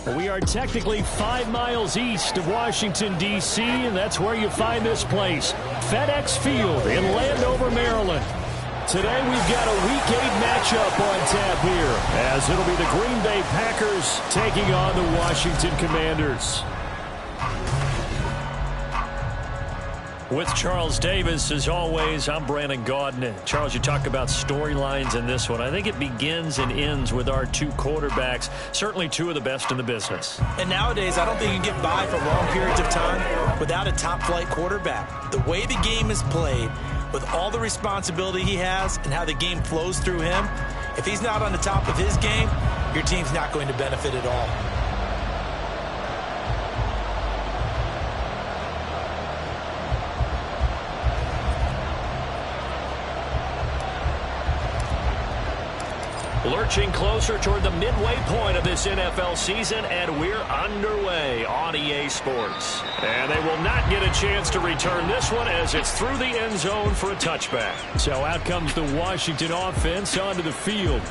We are technically 5 miles east of Washington, D.C., and that's where you find this place, FedEx Field in Landover, Maryland. Today we've got a Week 8 matchup on tap here, as it'll be the Green Bay Packers taking on the Washington Commanders. With Charles Davis, as always, I'm Brandon Gaudin. Charles, you talk about storylines in this one. I think it begins and ends with our two quarterbacks, certainly two of the best in the business. And nowadays, I don't think you can get by for long periods of time without a top-flight quarterback. The way the game is played, with all the responsibility he has and how the game flows through him, if he's not on the top of his game, your team's not going to benefit at all. Lurching closer toward the midway point of this NFL season, and we're underway on EA Sports. And they will not get a chance to return this one as it's through the end zone for a touchback. So out comes the Washington offense onto the field.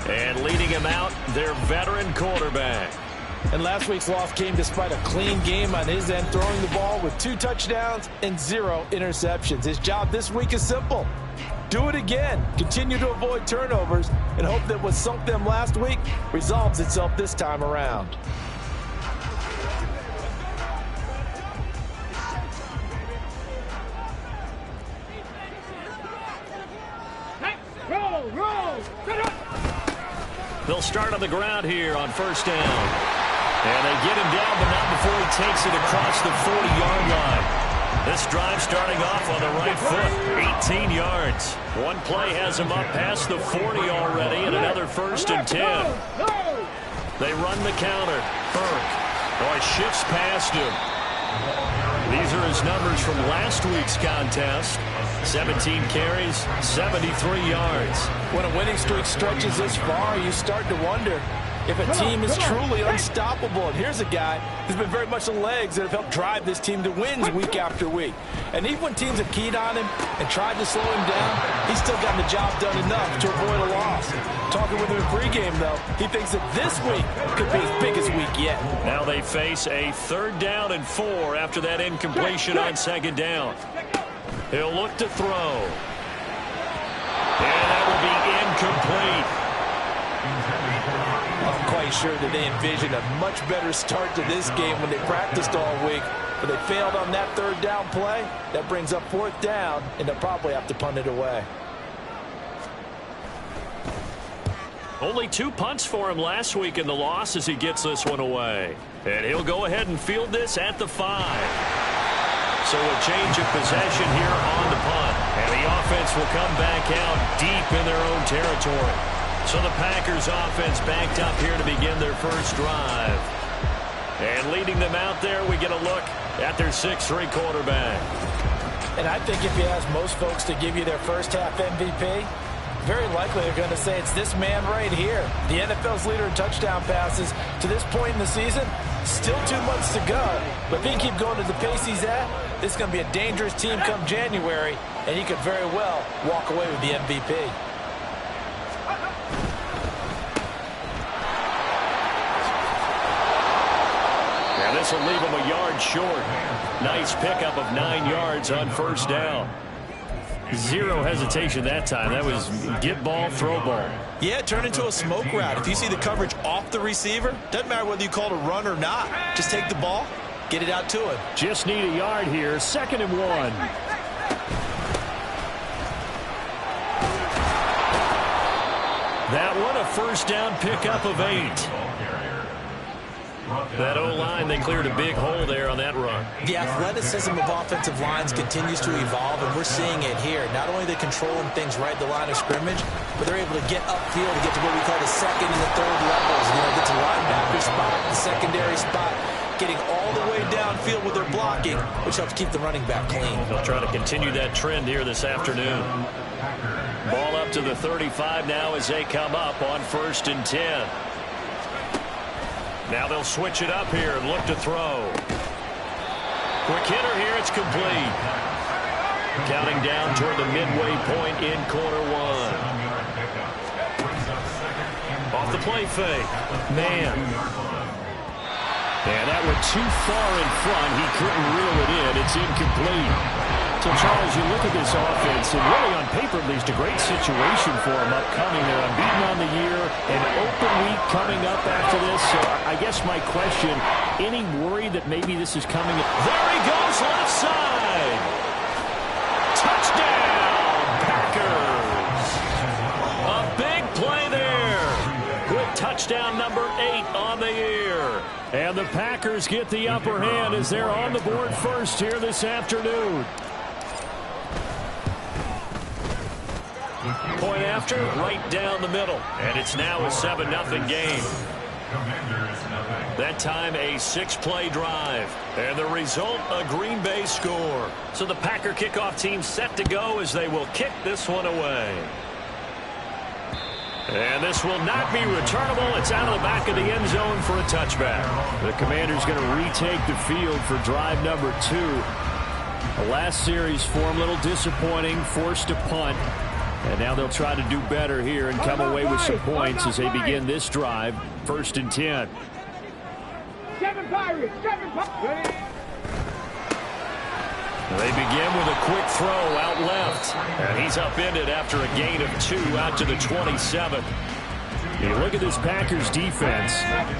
And leading him out, their veteran quarterback. And last week's loss came despite a clean game on his end, throwing the ball with 2 touchdowns and 0 interceptions. His job this week is simple. Do it again. Continue to avoid turnovers and hope that what sunk them last week resolves itself this time around. They'll start on the ground here on first down. And they get him down, but not before he takes it across the 40-yard line. This drive starting off on the right foot, 18 yards. One play has him up past the 40 already, and another first and 10. They run the counter. Burke. Boy, shifts past him. These are his numbers from last week's contest. 17 carries, 73 yards. When a winning streak stretches this far, you start to wonder if a team is truly unstoppable. And here's a guy who's been very much the legs that have helped drive this team to wins week after week. And even when teams have keyed on him and tried to slow him down, he's still gotten the job done enough to avoid a loss. Talking with him in pregame, though, he thinks that this week could be his biggest week yet. Now they face a 3rd down and 4 after that incompletion on 2nd down. He'll look to throw. And that will be incomplete. I'm quite sure that they envisioned a much better start to this game when they practiced all week. But they failed on that 3rd down play. That brings up 4th down, and they'll probably have to punt it away. Only 2 punts for him last week in the loss as he gets this one away. And he'll go ahead and field this at the 5. So a change of possession here on the punt. And the offense will come back out deep in their own territory. So the Packers offense backed up here to begin their first drive. And leading them out there, we get a look at their 6'3" quarterback. And I think if you ask most folks to give you their first half MVP, very likely they're going to say it's this man right here. The NFL's leader in touchdown passes to this point in the season. Still 2 months to go. But if he can keep going at the pace he's at, this is going to be a dangerous team come January, and he could very well walk away with the MVP. Now this will leave him a yard short. Nice pickup of 9 yards on first down. 0 hesitation that time. That was get ball, throw ball. Yeah, turn into a smoke route. If you see the coverage off the receiver, doesn't matter whether you call it a run or not. Just take the ball, get it out to him. Just need a yard here. 2nd and 1. That one a first down pickup of 8. That O-line, they cleared a big hole there on that run. The athleticism of offensive lines continues to evolve, and we're seeing it here. Not only are they controlling things right at the line of scrimmage, but they're able to get upfield to get to what we call the 2nd and the 3rd levels. You know, get to linebacker spot, the secondary spot, getting all the way downfield with their blocking, which helps keep the running back clean. They'll try to continue that trend here this afternoon. Ball up to the 35 now as they come up on 1st and 10. Now they'll switch it up here and look to throw. Quick hitter here, it's complete. Counting down toward the midway point in quarter 1. Off the play fake. Man. And that went too far in front. He couldn't reel it in. It's incomplete. So, Charles, you look at this offense, and really on paper, at least, a great situation for them upcoming. They're unbeaten on the year, an open week coming up after this. So I guess my question, any worry that maybe this is coming? There he goes, left side. Touchdown, Packers. A big play there. With touchdown number 8 on the year. And the Packers get the upper hand as they're on the board first here this afternoon. Point after, right down the middle. And it's now a 7-0 game. That time a 6-play drive. And the result, a Green Bay score. So the Packer kickoff team set to go as they will kick this one away. And this will not be returnable. It's out of the back of the end zone for a touchback. The Commander's going to retake the field for drive number 2. The last series for him, a little disappointing, forced to punt. And now they'll try to do better here and come away with some points as they begin this drive. 1st and 10. They begin with a quick throw out left. And he's upended after a gain of 2 out to the 27. You look at this Packers defense.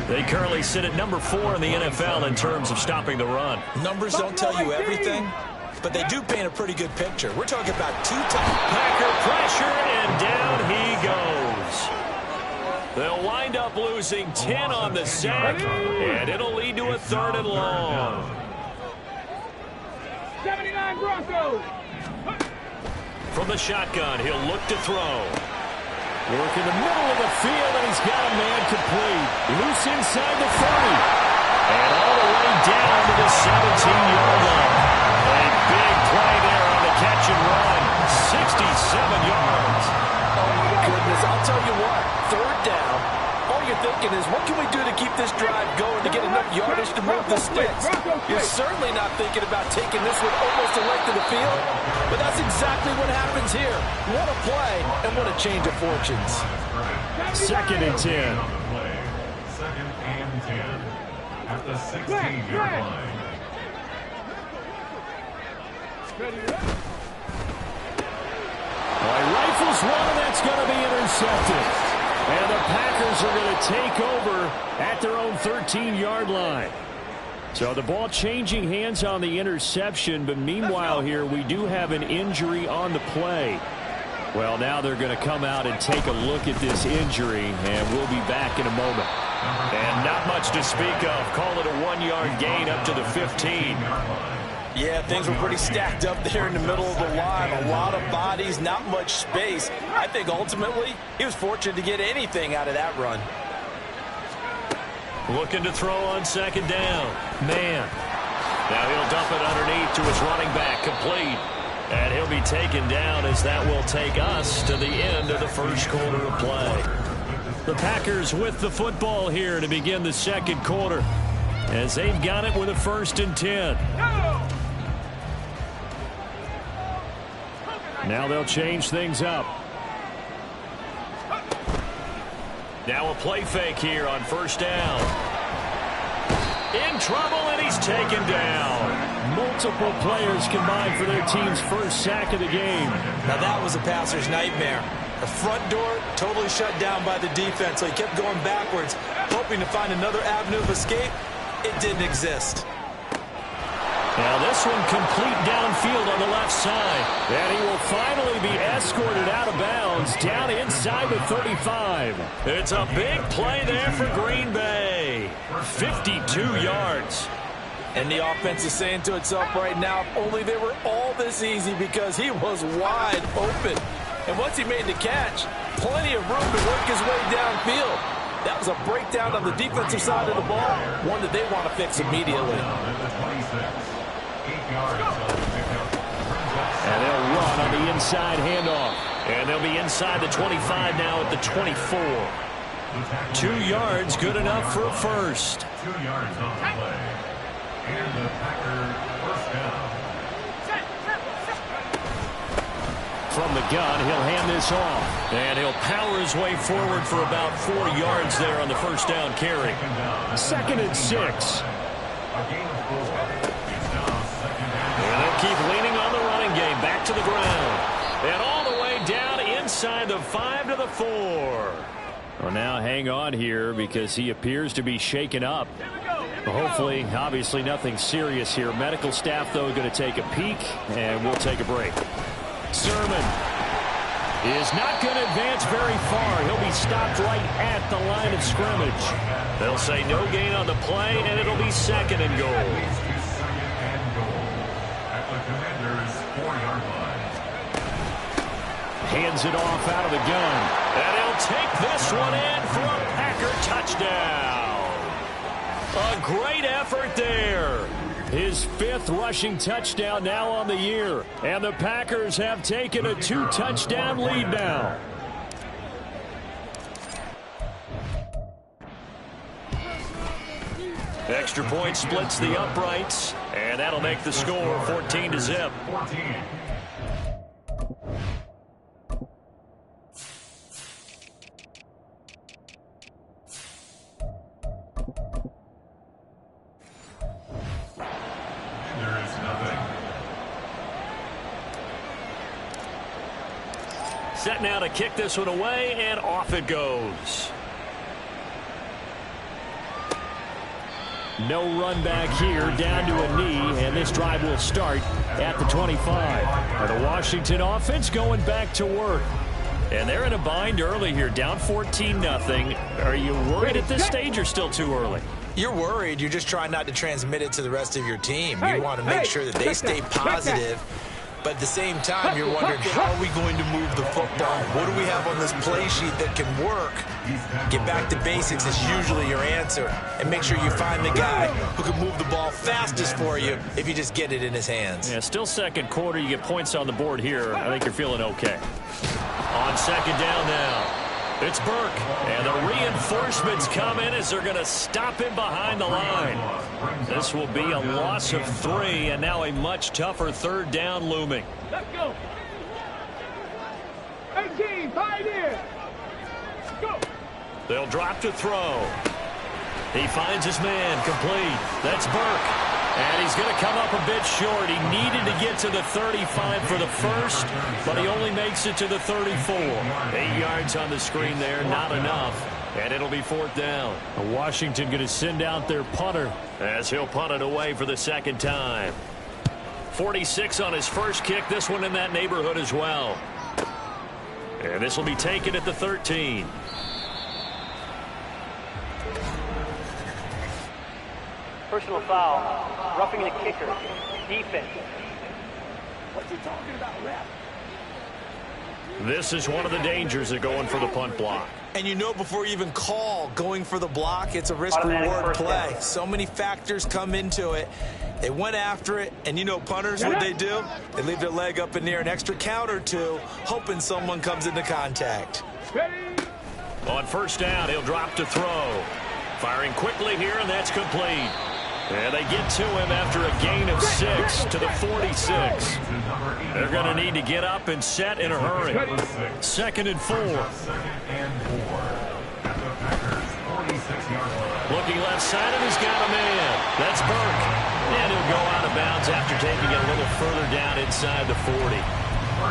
They currently sit at number 4 in the NFL in terms of stopping the run. Numbers don't tell you everything, but they do paint a pretty good picture. We're talking about 2 times. Packer pressure, and down he goes. They'll wind up losing 10 on the sack, and it'll lead to a 3rd and long. 79 Broncos. From the shotgun, he'll look to throw. Work in the middle of the field, and he's got a man complete. Loose inside the 30. And all the way down to the 17-yard line. A big play there on the catch and run. 67 yards. Oh, my goodness. I'll tell you what. 3rd down. All you're thinking is, what can we do to keep this drive going to get enough yardage to move the sticks? You're certainly not thinking about taking this one almost a length of the field, but that's exactly what happens here. What a play, and what a change of fortunes. 2nd and 10. 2nd and 10 at the 16-yard line. Well, he rifles one, and that's going to be intercepted. And the Packers are going to take over at their own 13-yard line. So the ball changing hands on the interception, but meanwhile here we do have an injury on the play. Well, now they're going to come out and take a look at this injury, and we'll be back in a moment. And not much to speak of. Call it a 1-yard gain up to the 15. Yeah, things were pretty stacked up there in the middle of the line. A lot of bodies, not much space. I think ultimately he was fortunate to get anything out of that run. Looking to throw on 2nd down. Man. Now he'll dump it underneath to his running back. Complete. And he'll be taken down as that will take us to the end of the 1st quarter of play. The Packers with the football here to begin the 2nd quarter as they've got it with a 1st and 10. Now they'll change things up. Now a play fake here on 1st down. In trouble, and he's taken down. Multiple players combined for their team's 1st sack of the game. Now that was a passer's nightmare. The front door totally shut down by the defense, so he kept going backwards, hoping to find another avenue of escape. It didn't exist. Now this one complete downfield on the left side. And he will finally be escorted out of bounds down inside the 35. It's a big play there for Green Bay. 52 yards. And the offense is saying to itself right now, if only they were all this easy, because he was wide open. And once he made the catch, plenty of room to work his way downfield. That was a breakdown on the defensive side of the ball, one that they want to fix immediately. And they'll run on the inside handoff. And they'll be inside the 25 now at the 24. 2 yards, good enough for a first. 2 yards on the play. And the Packers 1st down. From the gun, he'll hand this off. And he'll power his way forward for about 4 yards there on the 1st down carry. 2nd and 6. A gain of 4. It's now second and And they'll keep leaning on the running game. Back to the ground. And all the way down inside the 5 to the 4. Well, now hang on here because he appears to be shaken up. Well, hopefully, obviously nothing serious here. Medical staff, though, going to take a peek, and we'll take a break. Sermon is not going to advance very far. He'll be stopped right at the line of scrimmage. They'll say no gain on the play, and it'll be second and goal. leads to second and goal at the Commanders' 4-yard line. Hands it off out of the gun. And he'll take this one in for a Packer touchdown. A great effort there. His 5th rushing touchdown now on the year. And the Packers have taken a 2-touchdown lead now. Extra point splits the uprights. And that'll make the score 14-0. 14. There is nothing. Set now to kick this one away, and off it goes. No run back here, down to a knee, and this drive will start at the 25. And the Washington offense going back to work. And they're in a bind early here, down 14-0. Are you worried at this stage or still too early? You're worried. You're just trying not to transmit it to the rest of your team. You want to make sure that they stay positive. But at the same time, you're wondering, how are we going to move the football? What do we have on this play sheet that can work? Get back to basics is usually your answer. And make sure you find the guy who can move the ball fastest for you if you just get it in his hands. Yeah, still second quarter. You get points on the board here. I think you're feeling okay. On second down now. It's Burke, and the reinforcements come in as they're going to stop him behind the line. This will be a loss of 3, and now a much tougher third down looming. Let's go. 18, pioneer. Go. They'll drop to throw. He finds his man, complete. That's Burke. And he's going to come up a bit short. He needed to get to the 35 for the first, but he only makes it to the 34. 8 yards on the screen there, not enough. And it'll be 4th down. Washington going to send out their punter as he'll punt it away for the second time. 46 on his first kick. This one in that neighborhood as well. And this will be taken at the 13. Personal foul, roughing the kicker, defense. What you talking about, ref? This is one of the dangers of going for the punt block. And you know before you even call going for the block, it's a risk-reward play. So many factors come into it. They went after it, and you know punters, what they do? They leave their leg up in the air an extra count or two, hoping someone comes into contact. Ready? On first down, he'll drop to throw. Firing quickly here, and that's complete. And they get to him after a gain of 6 to the 46. They're going to need to get up and set in a hurry. 2nd and 4. Looking left side, and he's got a man. That's Burke. And he'll go out of bounds after taking it a little further down inside the 40.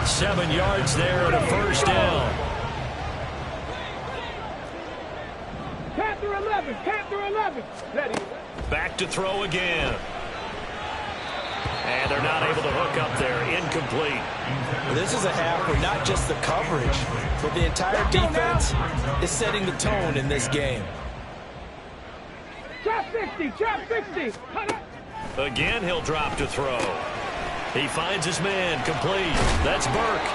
7 yards there and a first down. Panther 11, Panther 11. Ready. Back to throw again. And they're not able to hook up there. Incomplete. This is a half where not just the coverage, but the entire defense is setting the tone in this game. Trap 60, trap 60. Again, he'll drop to throw. He finds his man, complete. That's Burke.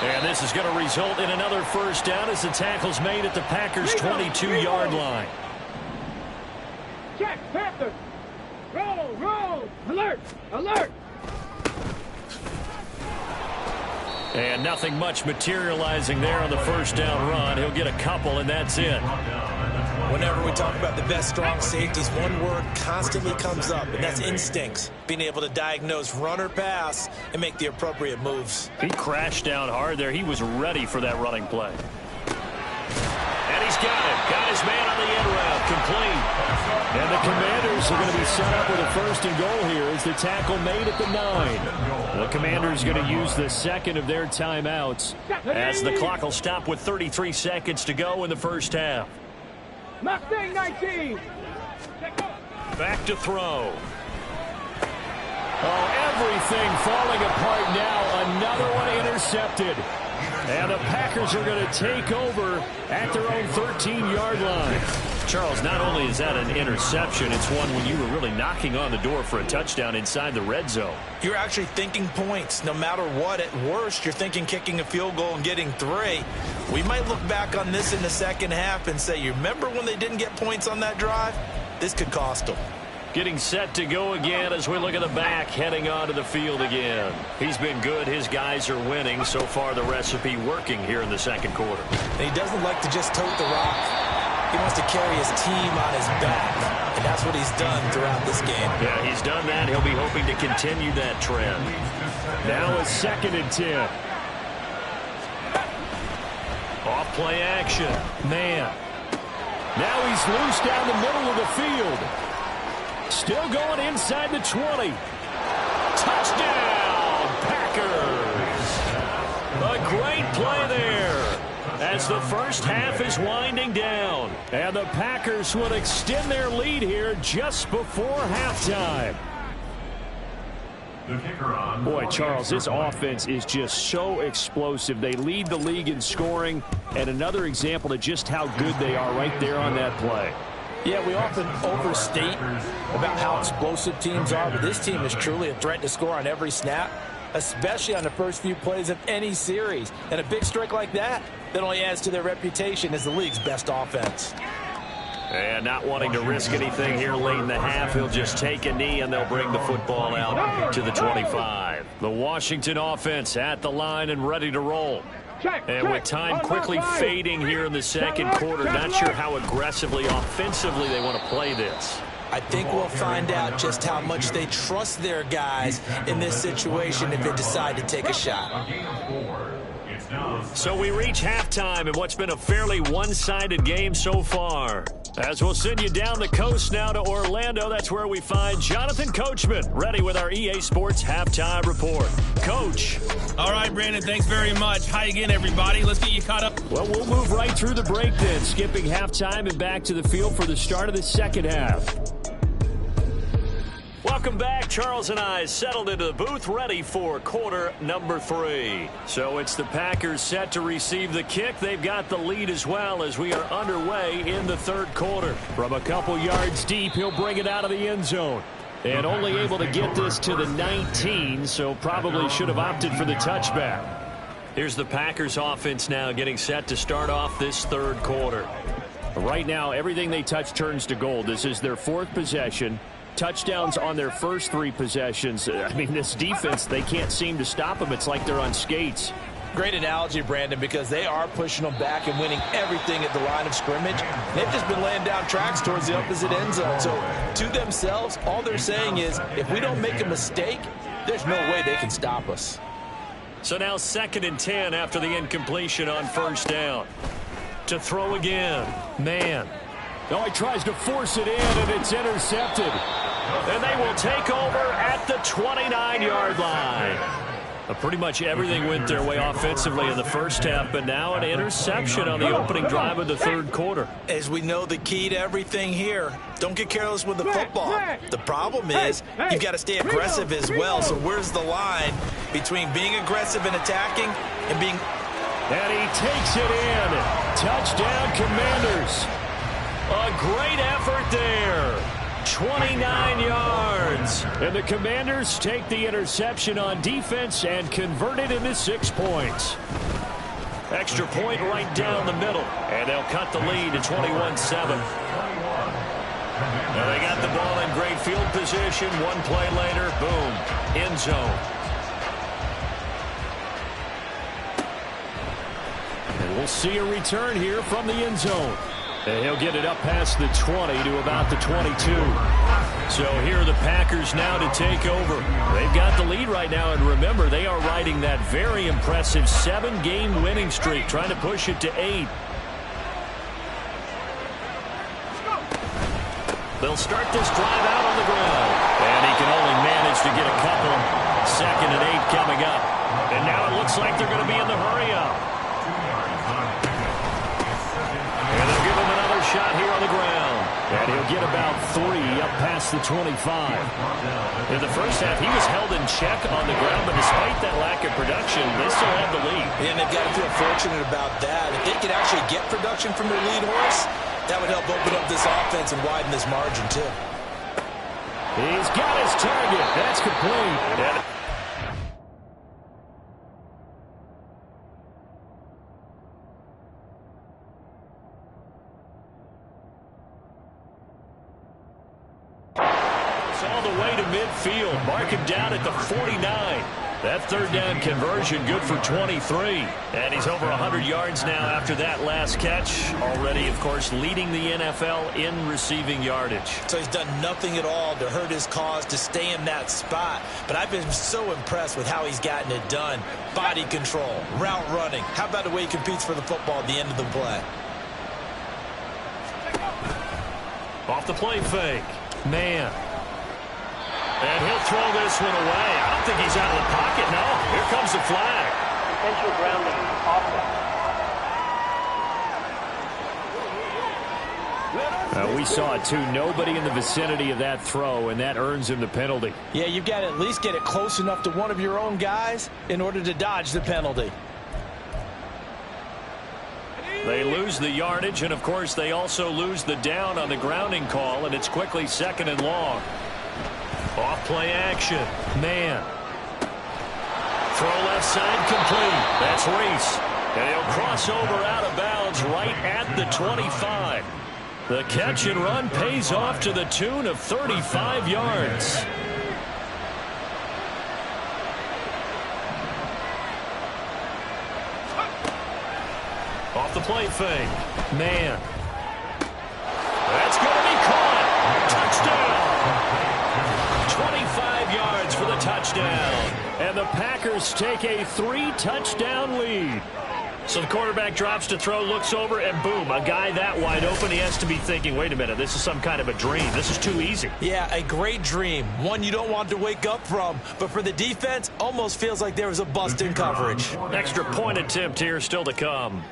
And this is going to result in another first down as the tackle's made at the Packers' 22-yard line. Check, Panther. Roll, roll. Alert, alert. And nothing much materializing there on the first down run. He'll get a couple, and that's it. Whenever we talk about the best strong safeties, one word constantly comes up, and that's instincts. Being able to diagnose run or pass and make the appropriate moves. He crashed down hard there. He was ready for that running play. And he's got it. Got his man on the end route. Complete. And the Commanders Packers are going to be set up with a 1st and goal here as the tackle made at the 9. The Commanders going to use the second of their timeouts as the clock will stop with 33 seconds to go in the first half. Mustang 19. Back to throw. Oh, everything falling apart now. Another one intercepted. And the Packers are going to take over at their own 13-yard line. Charles, not only is that an interception, it's one when you were really knocking on the door for a touchdown inside the red zone. You're actually thinking points. No matter what, at worst, you're thinking kicking a field goal and getting 3. We might look back on this in the second half and say, you remember when they didn't get points on that drive? This could cost them. Getting set to go again as we look at the back, heading onto the field again. He's been good. His guys are winning. So far, the recipe working here in the second quarter. And he doesn't like to just tote the rock. He wants to carry his team on his back. And that's what he's done throughout this game. Yeah, he's done that. He'll be hoping to continue that trend. Now a 2nd and 10. Off play action. Man. Now he's loose down the middle of the field. Still going inside the 20. Touchdown, Packers. A great play there as the first half is winding down. And the Packers would extend their lead here just before halftime. Boy, Charles, this offense is just so explosive. They lead the league in scoring, and another example of just how good they are right there on that play. Yeah, we often overstate about how explosive teams are, but this team is truly a threat to score on every snap, especially on the first few plays of any series. And a big strike like that only adds to their reputation as the league's best offense. And not wanting to risk anything here late in the half, he'll just take a knee and they'll bring the football out to the 25. The Washington offense at the line and ready to roll. And with time quickly fading here in the second quarter, not sure how aggressively, offensively they want to play this. I think we'll find out just how much they trust their guys in this situation if they decide to take a shot. So we reach halftime in what's been a fairly one-sided game so far. As we'll send you down the coast now to Orlando, that's where we find Jonathan Coachman, ready with our EA Sports Halftime Report. Coach. All right, Brandon, thanks very much. Hi again, everybody. Let's get you caught up. Well, we'll move right through the break then, skipping halftime and back to the field for the start of the second half. Welcome back. Charles and I settled into the booth ready for quarter number 3. So it's the Packers set to receive the kick. They've got the lead as well as we are underway in the third quarter. From a couple yards deep, he'll bring it out of the end zone. And only able to get this to the 19, so probably should have opted for the touchback. Here's the Packers offense now getting set to start off this third quarter. Right now, everything they touch turns to gold. This is their 4th possession. Touchdowns on their first 3 possessions. I mean, this defense, they can't seem to stop them. It's like they're on skates. Great analogy, Brandon, because they are pushing them back and winning everything at the line of scrimmage. They've just been laying down tracks towards the opposite end zone. So to themselves, all they're saying is, if we don't make a mistake, there's no way they can stop us. So now 2nd and 10 after the incompletion on first down. To throw again. Man. Oh, he tries to force it in, and it's intercepted. And they will take over at the 29-yard line. Pretty much everything went their way offensively in the first half, but now an interception on the opening drive of the third quarter. As we know, the key to everything here, don't get careless with the football. The problem is you've got to stay aggressive as well. So where's the line between being aggressive and attacking and being... And he takes it in. Touchdown, Commanders. A great effort there. 29 yards. And the Commanders take the interception on defense and convert it into 6 points. Extra point right down the middle. And they'll cut the lead to 21-7. Now they got the ball in great field position. One play later, boom, end zone. And we'll see a return here from the end zone. And he'll get it up past the 20 to about the 22. So here are the Packers now to take over. They've got the lead right now, and remember, they are riding that very impressive 7-game winning streak, trying to push it to 8. They'll start this drive out on the ground. And he can only manage to get a couple. 2nd and 8 coming up. And now it looks like they're going to be in the hurry-up. And they'll give him another shot here on the ground. And he'll get about 3 up past the 25. In the first half, he was held in check on the ground, but despite that lack of production, they still have the lead. And they've got to feel fortunate about that. If they could actually get production from their lead horse, that would help open up this offense and widen this margin, too. He's got his target. That's complete. All the way to midfield. Mark him down at the 49. That 3rd down conversion good for 23. And he's over 100 yards now after that last catch. Already, of course, leading the NFL in receiving yardage. So he's done nothing at all to hurt his cause, to stay in that spot. But I've been so impressed with how he's gotten it done. Body control, route running. How about the way he competes for the football at the end of the play? Off the play fake. Man. And he'll throw this one away. I don't think he's out of the pocket. No, here comes the flag. Intentional grounding, offense. We saw it, too. Nobody in the vicinity of that throw, and that earns him the penalty. Yeah, you've got to at least get it close enough to one of your own guys in order to dodge the penalty. They lose the yardage, and, of course, they also lose the down on the grounding call, and it's quickly 2nd and long. Off play action. Man. Throw left side complete. That's Reese. And he'll cross over out of bounds right at the 25. The catch and run pays off to the tune of 35 yards. Off the play fake. Man. That's going to be caught. Touchdown. 25 yards for the touchdown. And the Packers take a 3-touchdown lead. So the quarterback drops to throw, looks over, and boom, a guy that wide open. He has to be thinking, wait a minute, this is some kind of a dream. This is too easy. Yeah, a great dream. One you don't want to wake up from. But for the defense, almost feels like there was a bust in coverage. Extra point attempt here still to come.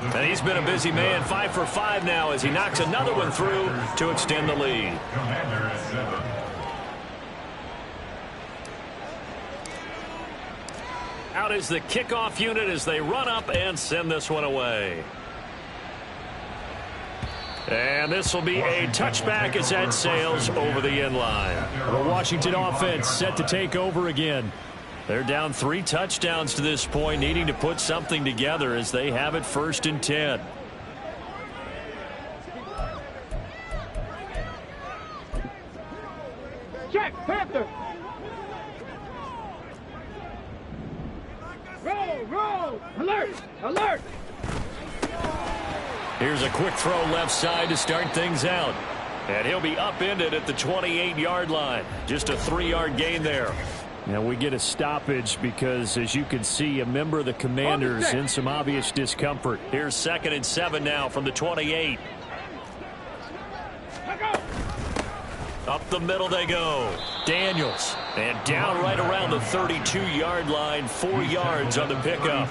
And he's been a busy man, 5 for 5 now as he knocks another one through to extend the lead. Out is the kickoff unit as they run up and send this one away. And this will be a touchback as that sails over the end line. The Washington offense set to take over again. They're down 3 touchdowns to this point, needing to put something together as they have it 1st and 10. Check, Panther. Roll. Alert. Here's a quick throw left side to start things out. And he'll be upended at the 28-yard line. Just a 3-yard gain there. Now we get a stoppage because, as you can see, a member of the Commanders in some obvious discomfort. Here's 2nd and 7 now from the 28. Up the middle they go. Daniels. And down right around the 32-yard line. 4 yards on the pickup.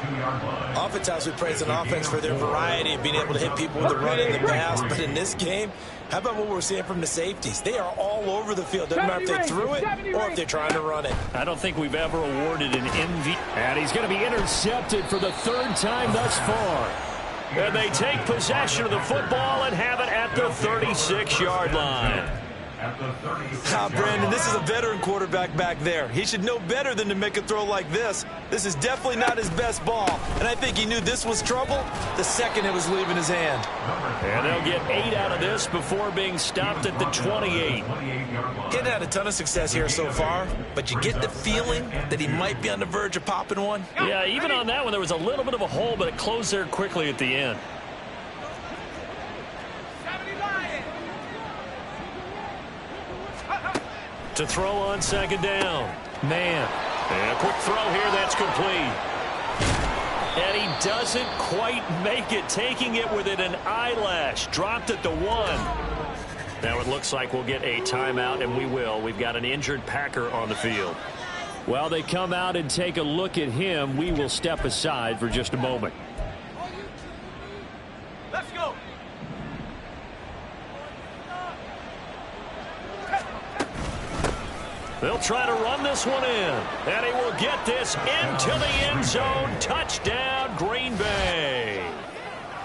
Oftentimes we praise an offense for their variety of being able to hit people with the run and the pass. But in this game, how about what we're seeing from the safeties? They are all over the field. Doesn't matter if they threw it or if they're trying to run it. I don't think we've ever awarded an MVP. And he's going to be intercepted for the 3rd time thus far. And they take possession of the football and have it at the 36-yard line. Brandon, this is a veteran quarterback back there. He should know better than to make a throw like this. This is definitely not his best ball. And I think he knew this was trouble the second it was leaving his hand. And they'll get 8 out of this before being stopped at the 28. He's had a ton of success here so far, but you get the feeling that he might be on the verge of popping one. Yeah, even on that one, there was a little bit of a hole, but it closed there quickly at the end. To throw on 2nd down. Man. And a quick throw here that's complete. And he doesn't quite make it, taking it within an eyelash. Dropped at the 1. Now it looks like we'll get a timeout, and we will. We've got an injured Packer on the field. While they come out and take a look at him, we will step aside for just a moment. Let's go. They'll try to run this one in. And he will get this into the end zone. Touchdown, Green Bay.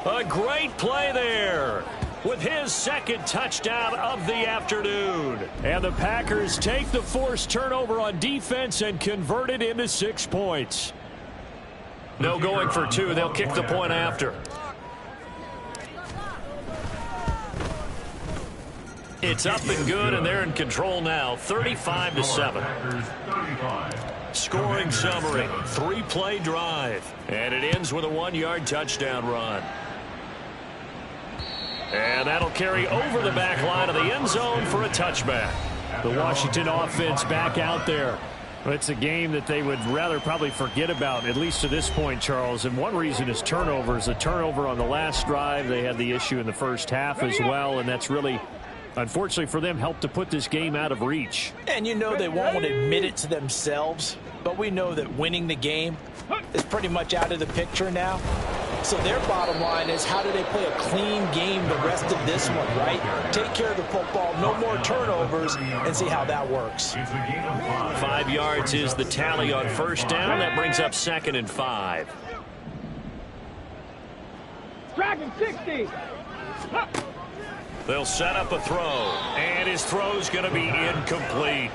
A great play there with his second touchdown of the afternoon. And the Packers take the forced turnover on defense and convert it into 6 points. No going for 2. They'll kick the point after. It's up and good, and they're in control now, 35-7. Scoring summary, 3-play drive. And it ends with a 1-yard touchdown run. And that'll carry over the back line of the end zone for a touchback. The Washington offense back out there. It's a game that they would rather probably forget about, at least to this point, Charles. And one reason is turnovers. A turnover on the last drive. They had the issue in the first half as well, and that's really, unfortunately for them, helped to put this game out of reach. And you know they won't admit it to themselves, but we know that winning the game is pretty much out of the picture now. So their bottom line is, how do they play a clean game the rest of this one, right? Take care of the football, no more turnovers, and see how that works. 5 yards is the tally on first down. That brings up 2nd and 5. Dragon 60. They'll set up a throw, and his throw's going to be incomplete.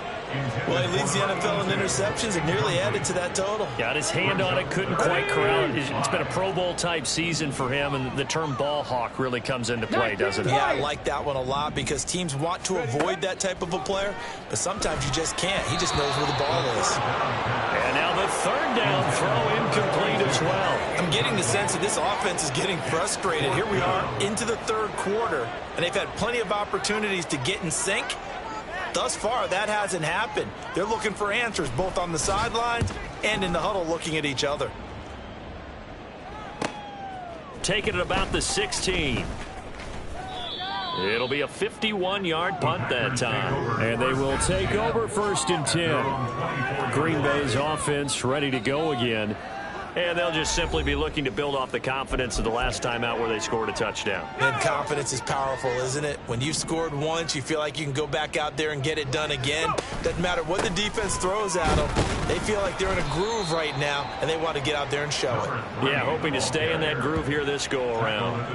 Well, he leads the NFL in interceptions and nearly added to that total. Got his hand on it, couldn't quite corral it. It's been a Pro Bowl type season for him, and the term ball hawk really comes into play, doesn't it? Yeah, I like that one a lot because teams want to avoid that type of a player, but sometimes you just can't. He just knows where the ball is. And now the 3rd down throw incomplete as well. I'm getting the sense that this offense is getting frustrated. Here we are into the 3rd quarter, and they've had plenty of opportunities to get in sync. Thus far, that hasn't happened. They're looking for answers both on the sidelines and in the huddle looking at each other. Taking it about the 16. It'll be a 51-yard punt that time. And they will take over 1st and 10. Green Bay's offense ready to go again. And they'll just simply be looking to build off the confidence of the last time out where they scored a touchdown. And confidence is powerful, isn't it? When you've scored once, you feel like you can go back out there and get it done again. Doesn't matter what the defense throws at them. They feel like they're in a groove right now, and they want to get out there and show it. Yeah, hoping to stay in that groove here this go-around.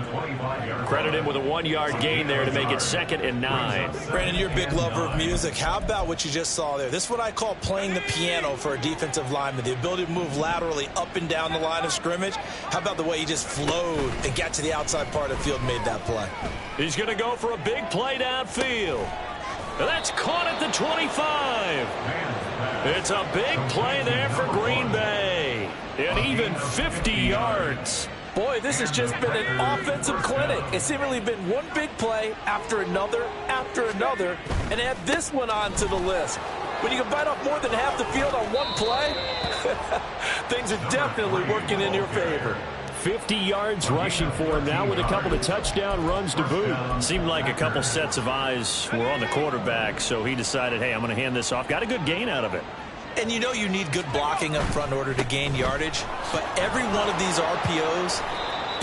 Credit him with a 1-yard gain there to make it 2nd and 9. Brandon, you're a big lover of music. How about what you just saw there? This is what I call playing the piano for a defensive lineman. The ability to move laterally up and down the line of scrimmage. How about the way he just flowed and got to the outside part of the field and made that play? He's going to go for a big play downfield. And that's caught at the 25. It's a big play there for Green Bay. And even 50 yards. Boy, this has just been an offensive clinic. It's seemingly been one big play after another, and add this one onto the list. When you can bite off more than half the field on one play, things are definitely working in your favor. 50 yards rushing for him now with a couple of touchdown runs to boot. Seemed like a couple sets of eyes were on the quarterback, so he decided, hey, I'm going to hand this off. Got a good gain out of it. And you know you need good blocking up front in order to gain yardage, but every one of these RPOs,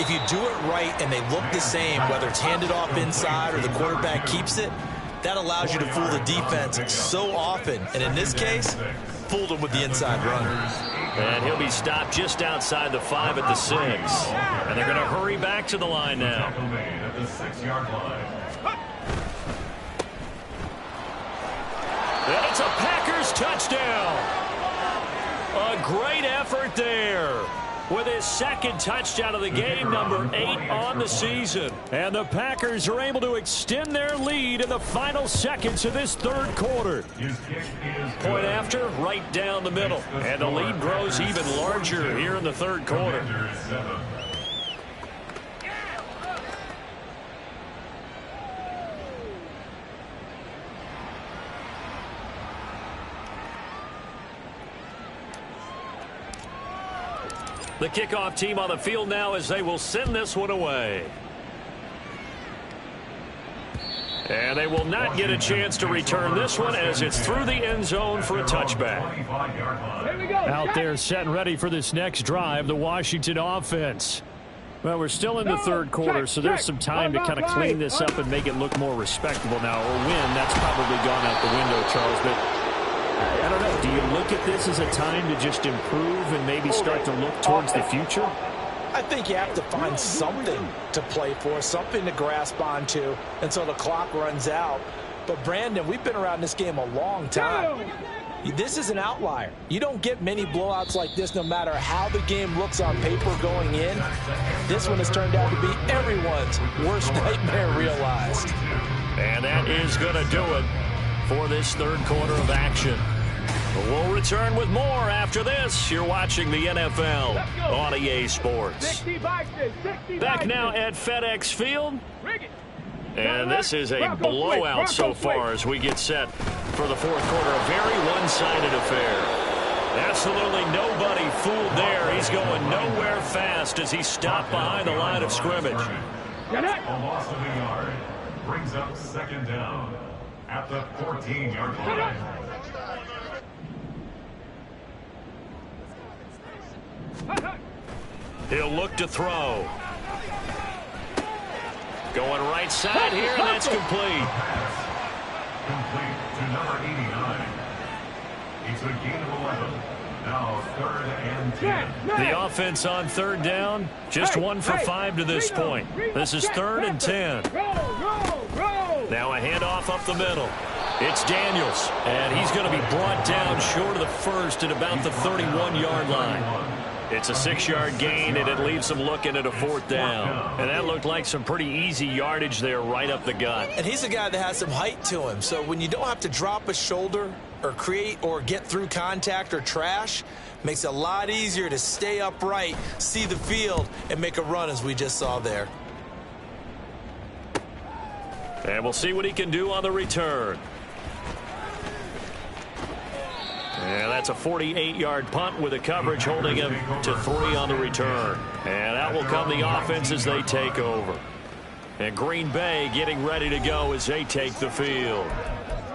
if you do it right and they look the same, whether it's handed off inside or the quarterback keeps it, that allows you to fool the defense so often. And in this case, fooled them with the inside run. And he'll be stopped just outside the 5 at the 6. And they're going to hurry back to the line now. At the 6-yard line. And it's a Packers touchdown. A great effort there with his 2nd touchdown of the game, number 8 on the season. And the Packers are able to extend their lead in the final seconds of this 3rd quarter. Point after, right down the middle. And the lead grows even larger here in the 3rd quarter. The kickoff team on the field now as they will send this one away. And they will not get a chance to return this one as it's through the end zone for a touchback. Out there set and ready for this next drive, the Washington offense. Well, we're still in the third quarter, so there's some time to kind of clean this up and make it look more respectable now. Or win, that's probably gone out the window, Charles. But I don't know. Do you look at this as a time to just improve and maybe start to look towards the future? I think you have to find something to play for, something to grasp onto until the clock runs out. But, Brandon, we've been around this game a long time. This is an outlier. You don't get many blowouts like this no matter how the game looks on paper going in. This one has turned out to be everyone's worst nightmare realized. And that is going to do it for this third quarter of action. We'll return with more after this. You're watching the NFL on EA Sports. Back now at FedEx Field. And this is a blowout so far as we get set for the fourth quarter. A very one-sided affair. Absolutely nobody fooled there. He's going nowhere fast as he stopped behind the line of scrimmage. A loss of a yard brings up second down at the 14-yard line. He'll look to throw. Going right side here, and that's complete. Complete to number 89. It's a gain of 11. Now third and 10. The offense on third down, just 1 for 5 to this point. This is third and 10. Now a handoff up the middle. It's Daniels, and he's going to be brought down short of the first at about the 31-yard line. It's a 6-yard gain, and it leaves them looking at a fourth down. And that looked like some pretty easy yardage there right up the gut. And he's a guy that has some height to him. So when you don't have to drop a shoulder or create or get through contact or trash, makes it a lot easier to stay upright, see the field, and make a run as we just saw there. And we'll see what he can do on the return. And that's a 48-yard punt with a coverage holding him to 3 on the return. And out will come the offense as they take over. And Green Bay getting ready to go as they take the field.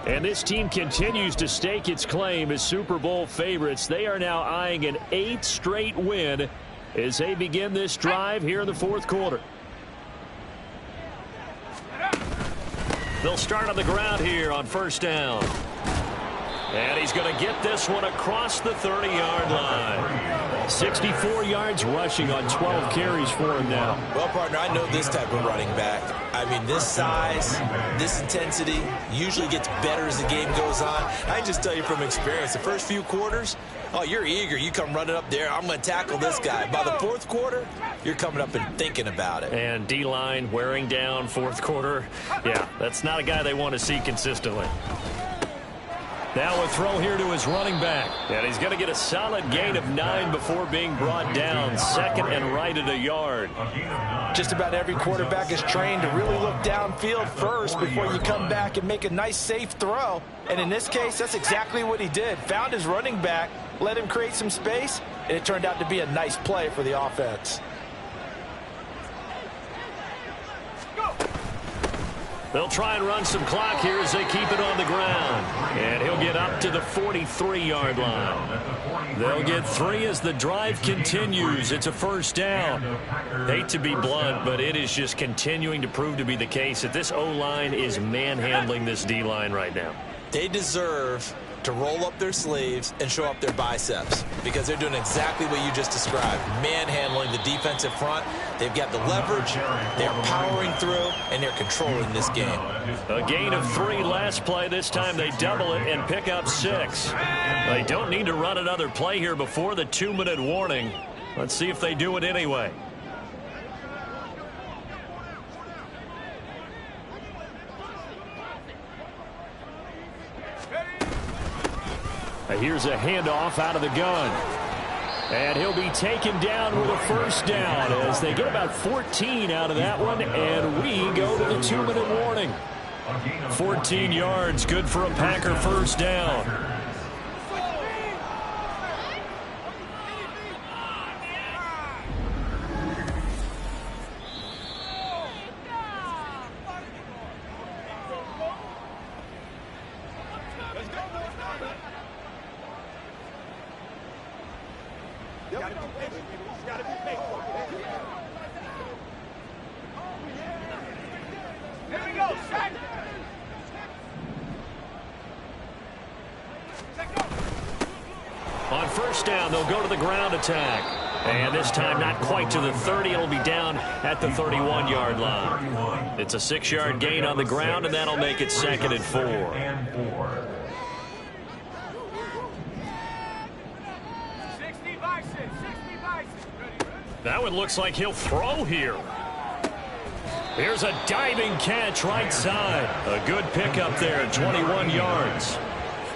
And this team continues to stake its claim as Super Bowl favorites. They are now eyeing an 8th straight win as they begin this drive here in the fourth quarter. They'll start on the ground here on first down. And he's going to get this one across the 30-yard line. 64 yards rushing on 12 carries for him now. Well, partner, I know this type of running back. I mean, this size, this intensity usually gets better as the game goes on. I can just tell you from experience, the first few quarters, oh, you're eager. You come running up there, I'm going to tackle this guy. By the fourth quarter, you're coming up and thinking about it. And D-line wearing down fourth quarter. Yeah, that's not a guy they want to see consistently. Now a throw here to his running back. And he's going to get a solid gain of 9 before being brought down. Second and right at a yard. Just about every quarterback is trained to really look downfield first before you come back and make a nice, safe throw. And in this case, that's exactly what he did. Found his running back, let him create some space, and it turned out to be a nice play for the offense. They'll try and run some clock here as they keep it on the ground. And he'll get up to the 43-yard line. They'll get 3 as the drive continues. It's a first down. Hate to be blunt, but it is just continuing to prove to be the case that this O-line is manhandling this D-line right now. They deserve to roll up their sleeves and show up their biceps because they're doing exactly what you just described, manhandling the defensive front. They've got the leverage, they're powering through, and they're controlling this game. A gain of 3 last play. This time they double it and pick up 6. They don't need to run another play here before the 2-minute warning. Let's see if they do it anyway. Here's a handoff out of the gun. And he'll be taken down with a first down as they get about 14 out of that one. And we go to the 2-minute warning. 14 yards, good for a Packer first down. first down. They'll go to the ground attack. And this time not quite to the 30. It'll be down at the 31-yard line. It's a 6-yard gain on the ground, and that'll make it 2nd and 4. That one looks like he'll throw here. Here's a diving catch right side. A good pickup there, 21 yards.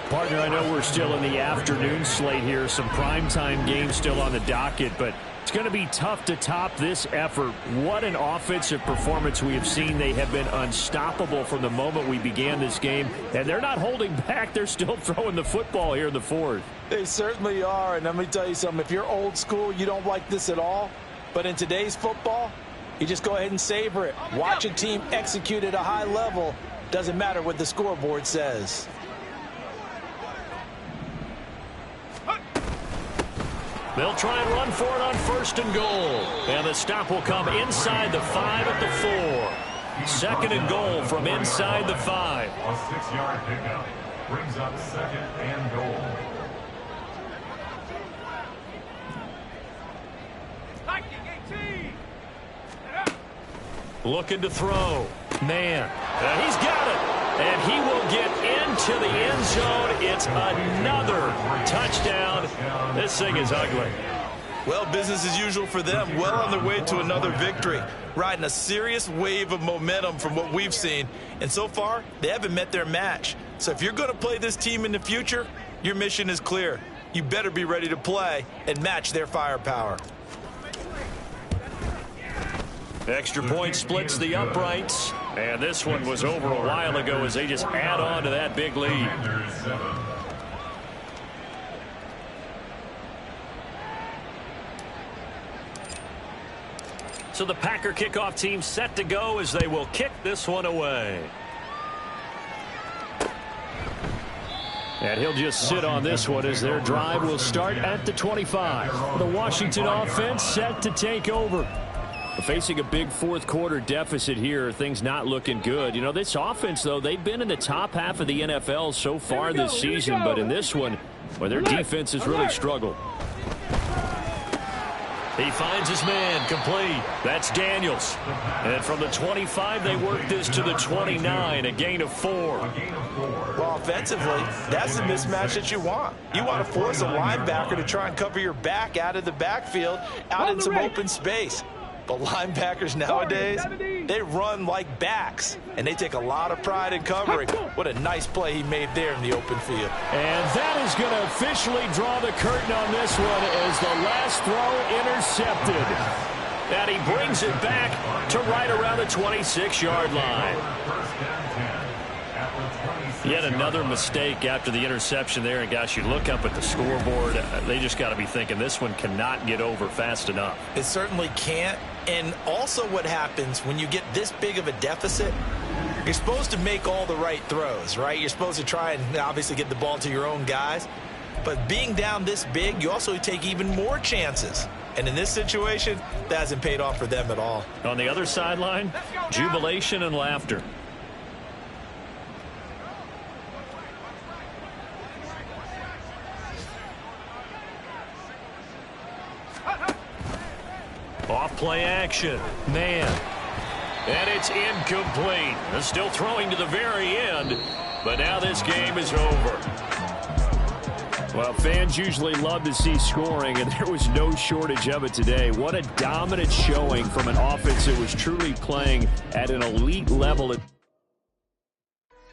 Partner, I know we're still in the afternoon slate here. Some primetime games still on the docket, but it's going to be tough to top this effort. What an offensive performance we have seen. They have been unstoppable from the moment we began this game, and they're not holding back. They're still throwing the football here in the fourth. They certainly are, and let me tell you something. If you're old school, you don't like this at all. But in today's football, you just go ahead and savor it. Watch a team execute at a high level. Doesn't matter what the scoreboard says. They'll try and run for it on 1st and goal. And the stop will come inside the 5 at the 4. 2nd and goal from inside the 5. A 6-yard pickup brings up 2nd and goal. Looking to throw. Man. He's got it. And he will get into the end zone. It's another touchdown. This thing is ugly. Well, business as usual for them. Well on their way to another victory. Riding a serious wave of momentum from what we've seen. And so far, they haven't met their match. So if you're going to play this team in the future, your mission is clear. You better be ready to play and match their firepower. Extra point splits the uprights. And this one was over a while ago as they just add on to that big lead. So the Packer kickoff team set to go as they will kick this one away. And he'll just sit on this one as their drive will start at the 25. The Washington offense set to take over. Facing a big fourth quarter deficit here, things not looking good. You know, this offense, though, they've been in the top half of the NFL so far this season, but in this one, well, their defense has really struggled. He finds his man, complete. That's Daniels. And from the 25, they work this to the 29, a gain of 4. Well, offensively, that's the mismatch that you want. You want to force a linebacker to try and cover your back out of the backfield, out in some open space. But linebackers nowadays, they run like backs, and they take a lot of pride in covering. What a nice play he made there in the open field. And that is going to officially draw the curtain on this one as the last throw intercepted. And he brings it back to right around the 26-yard line. Yet another mistake after the interception there. And, gosh, you look up at the scoreboard, they just got to be thinking this one cannot get over fast enough. It certainly can't. And also what happens when you get this big of a deficit, you're supposed to make all the right throws, right? You're supposed to try and obviously get the ball to your own guys. But being down this big, you also take even more chances. And in this situation, that hasn't paid off for them at all. On the other sideline, jubilation and laughter. Off play action. Man. And it's incomplete. They're still throwing to the very end. But now this game is over. Well, fans usually love to see scoring, and there was no shortage of it today. What a dominant showing from an offense that was truly playing at an elite level.